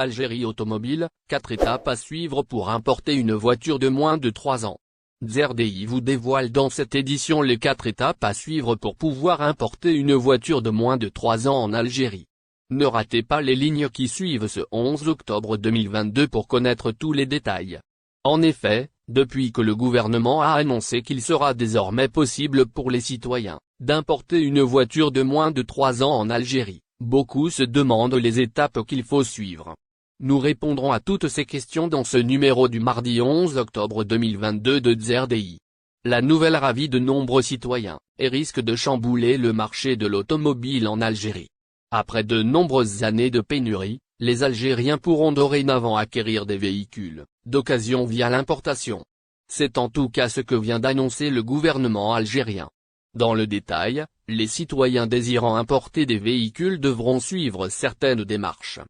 Algérie Automobile, 4 étapes à suivre pour importer une voiture de moins de 3 ans. ZRDI vous dévoile dans cette édition les 4 étapes à suivre pour pouvoir importer une voiture de moins de 3 ans en Algérie. Ne ratez pas les lignes qui suivent ce 11 octobre 2022 pour connaître tous les détails. En effet, depuis que le gouvernement a annoncé qu'il sera désormais possible pour les citoyens d'importer une voiture de moins de 3 ans en Algérie, beaucoup se demandent les étapes qu'il faut suivre. Nous répondrons à toutes ces questions dans ce numéro du mardi 11 octobre 2022 de ZRDI. La nouvelle ravit de nombreux citoyens, et risque de chambouler le marché de l'automobile en Algérie. Après de nombreuses années de pénurie, les Algériens pourront dorénavant acquérir des véhicules d'occasion via l'importation. C'est en tout cas ce que vient d'annoncer le gouvernement algérien. Dans le détail, les citoyens désirant importer des véhicules devront suivre certaines démarches.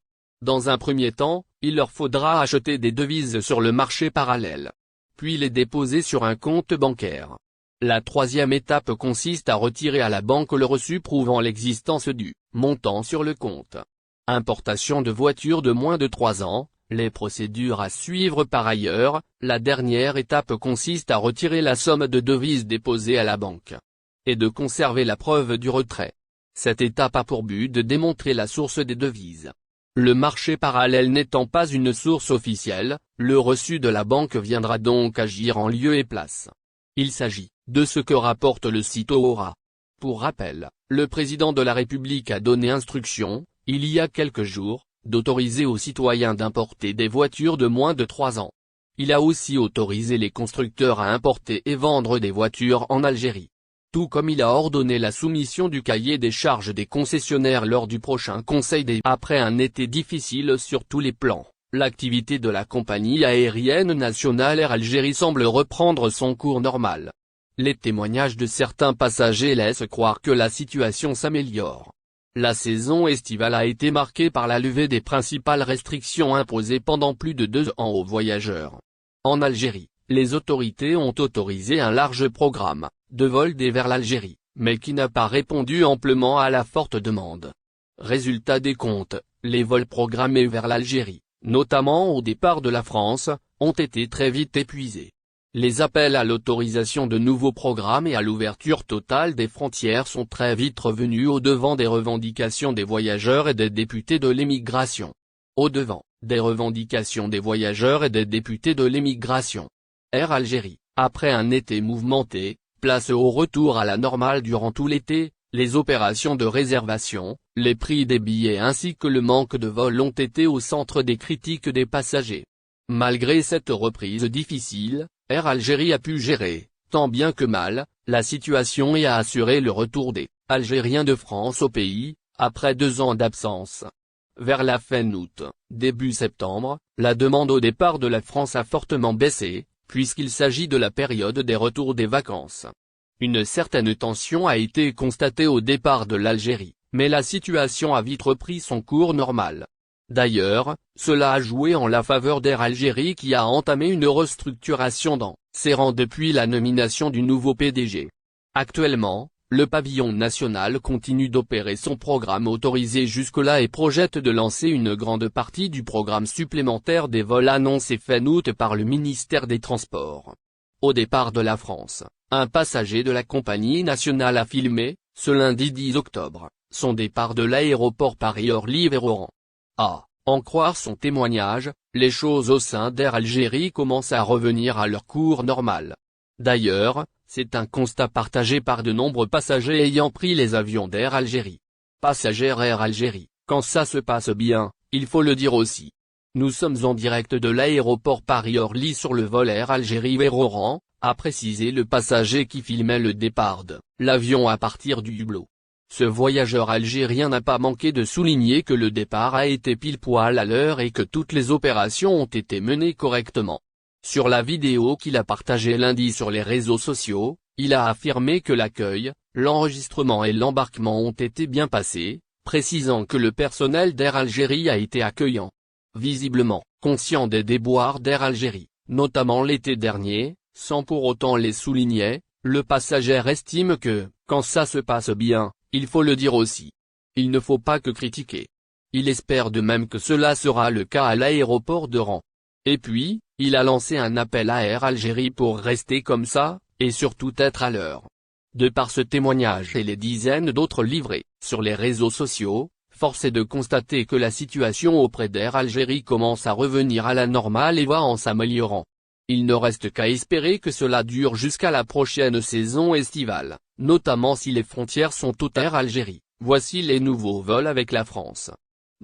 Dans un premier temps, il leur faudra acheter des devises sur le marché parallèle, puis les déposer sur un compte bancaire. La troisième étape consiste à retirer à la banque le reçu prouvant l'existence du montant sur le compte. Importation de voitures de moins de 3 ans, les procédures à suivre par ailleurs, la dernière étape consiste à retirer la somme de devises déposée à la banque et de conserver la preuve du retrait. Cette étape a pour but de démontrer la source des devises. Le marché parallèle n'étant pas une source officielle, le reçu de la banque viendra donc agir en lieu et place. Il s'agit de ce que rapporte le site Aura. Pour rappel, le président de la République a donné instruction, il y a quelques jours, d'autoriser aux citoyens d'importer des voitures de moins de 3 ans. Il a aussi autorisé les constructeurs à importer et vendre des voitures en Algérie. Tout comme il a ordonné la soumission du cahier des charges des concessionnaires lors du prochain Conseil des. Après un été difficile sur tous les plans, l'activité de la compagnie aérienne nationale Air Algérie semble reprendre son cours normal. Les témoignages de certains passagers laissent croire que la situation s'améliore. La saison estivale a été marquée par la levée des principales restrictions imposées pendant plus de 2 ans aux voyageurs. En Algérie, les autorités ont autorisé un large programme de vol vers l'Algérie, mais qui n'a pas répondu amplement à la forte demande. Résultat des comptes, les vols programmés vers l'Algérie, notamment au départ de la France, ont été très vite épuisés. Les appels à l'autorisation de nouveaux programmes et à l'ouverture totale des frontières sont très vite revenus au devant des revendications des voyageurs et des députés de l'émigration. Au devant des revendications des voyageurs et des députés de l'émigration. Air Algérie, après un été mouvementé, place au retour à la normale durant tout l'été, les opérations de réservation, les prix des billets ainsi que le manque de vols ont été au centre des critiques des passagers. Malgré cette reprise difficile, Air Algérie a pu gérer, tant bien que mal, la situation et a assuré le retour des Algériens de France au pays, après 2 ans d'absence. Vers la fin août, début septembre, la demande au départ de la France a fortement baissé, puisqu'il s'agit de la période des retours des vacances. Une certaine tension a été constatée au départ de l'Algérie, mais la situation a vite repris son cours normal. D'ailleurs, cela a joué en la faveur d'Air Algérie qui a entamé une restructuration dans ses rangs depuis la nomination du nouveau PDG. Actuellement, le pavillon national continue d'opérer son programme autorisé jusque-là et projette de lancer une grande partie du programme supplémentaire des vols annoncé fin août par le ministère des Transports. Au départ de la France, un passager de la compagnie nationale a filmé, ce lundi 10 octobre, son départ de l'aéroport Paris-Orly-Véroran. À en croire son témoignage, les choses au sein d'Air Algérie commencent à revenir à leur cours normal. D'ailleurs, c'est un constat partagé par de nombreux passagers ayant pris les avions d'Air Algérie. Passagers Air Algérie, quand ça se passe bien, il faut le dire aussi. Nous sommes en direct de l'aéroport Paris-Orly sur le vol Air Algérie-Véroran, a précisé le passager qui filmait le départ de l'avion à partir du hublot. Ce voyageur algérien n'a pas manqué de souligner que le départ a été pile poil à l'heure et que toutes les opérations ont été menées correctement. Sur la vidéo qu'il a partagée lundi sur les réseaux sociaux, il a affirmé que l'accueil, l'enregistrement et l'embarquement ont été bien passés, précisant que le personnel d'Air Algérie a été accueillant. Visiblement, conscient des déboires d'Air Algérie, notamment l'été dernier, sans pour autant les souligner, le passager estime que, quand ça se passe bien, il faut le dire aussi. Il ne faut pas que critiquer. Il espère de même que cela sera le cas à l'aéroport d'Oran. Et puis, il a lancé un appel à Air Algérie pour rester comme ça, et surtout être à l'heure. De par ce témoignage et les dizaines d'autres livrés sur les réseaux sociaux, force est de constater que la situation auprès d'Air Algérie commence à revenir à la normale et va en s'améliorant. Il ne reste qu'à espérer que cela dure jusqu'à la prochaine saison estivale, notamment si les frontières sont toutes Air Algérie. Voici les nouveaux vols avec la France.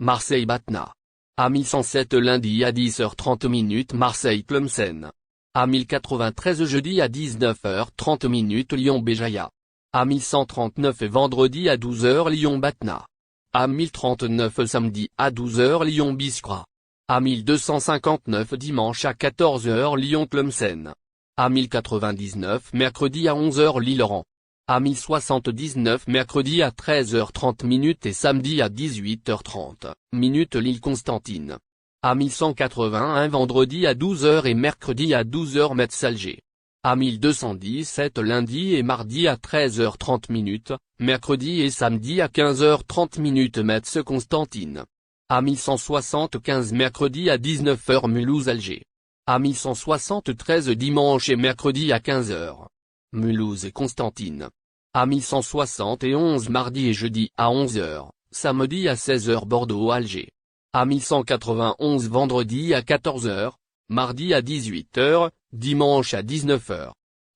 Marseille-Batna. À 1107 lundi à 10h30 Marseille-Tlemcen. À 1093 jeudi à 19h30 Lyon-Béjaïa. À 1139 vendredi à 12h Lyon-Batna. À 1039 samedi à 12h Lyon-Biskra. À 1259 dimanche à 14h Lyon-Tlemcen. À 1099 mercredi à 11h Lille-Oran. À 1079 mercredi à 13h30 et samedi à 18h30 Lille-Constantine. À 1181 vendredi à 12h et mercredi à 12h Metz-Alger. À 1217 lundi et mardi à 13h30 mercredi et samedi à 15h30 Metz-Constantine. À 1175 mercredi à 19h Mulhouse-Alger. À 1173 dimanche et mercredi à 15h. Mulhouse et Constantine. À 1171 mardi et jeudi à 11h, samedi à 16h Bordeaux-Alger. À 1191 vendredi à 14h, mardi à 18h, dimanche à 19h.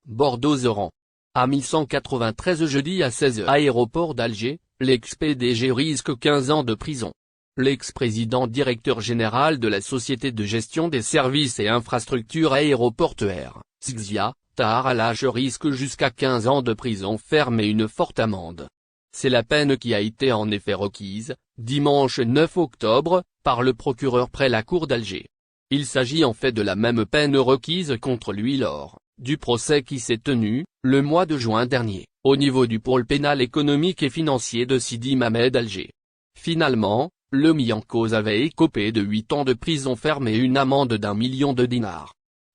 Bordeaux-Oran. À 1193 jeudi à 16h Aéroport d'Alger, l'ex-PDG risque 15 ans de prison. L'ex-président directeur général de la Société de gestion des services et infrastructures aéroportuaires, SIGZIA, Tahar Al-Haj risque jusqu'à 15 ans de prison ferme et une forte amende. C'est la peine qui a été en effet requise, dimanche 9 octobre, par le procureur près la cour d'Alger. Il s'agit en fait de la même peine requise contre lui lors du procès qui s'est tenu, le mois de juin dernier, au niveau du pôle pénal économique et financier de Sidi Mamed Alger. Finalement, le mis en cause avait écopé de 8 ans de prison ferme et une amende d'1 million de dinars.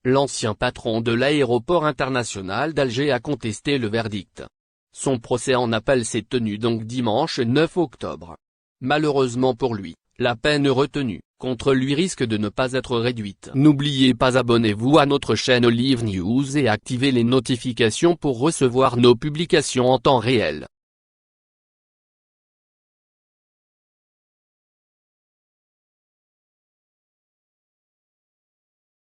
L'ancien patron de l'aéroport international d'Alger a contesté le verdict. Son procès en appel s'est tenu donc dimanche 9 octobre. Malheureusement pour lui, la peine retenue contre lui risque de ne pas être réduite. N'oubliez pas, abonnez-vous à notre chaîne Olive News et activez les notifications pour recevoir nos publications en temps réel.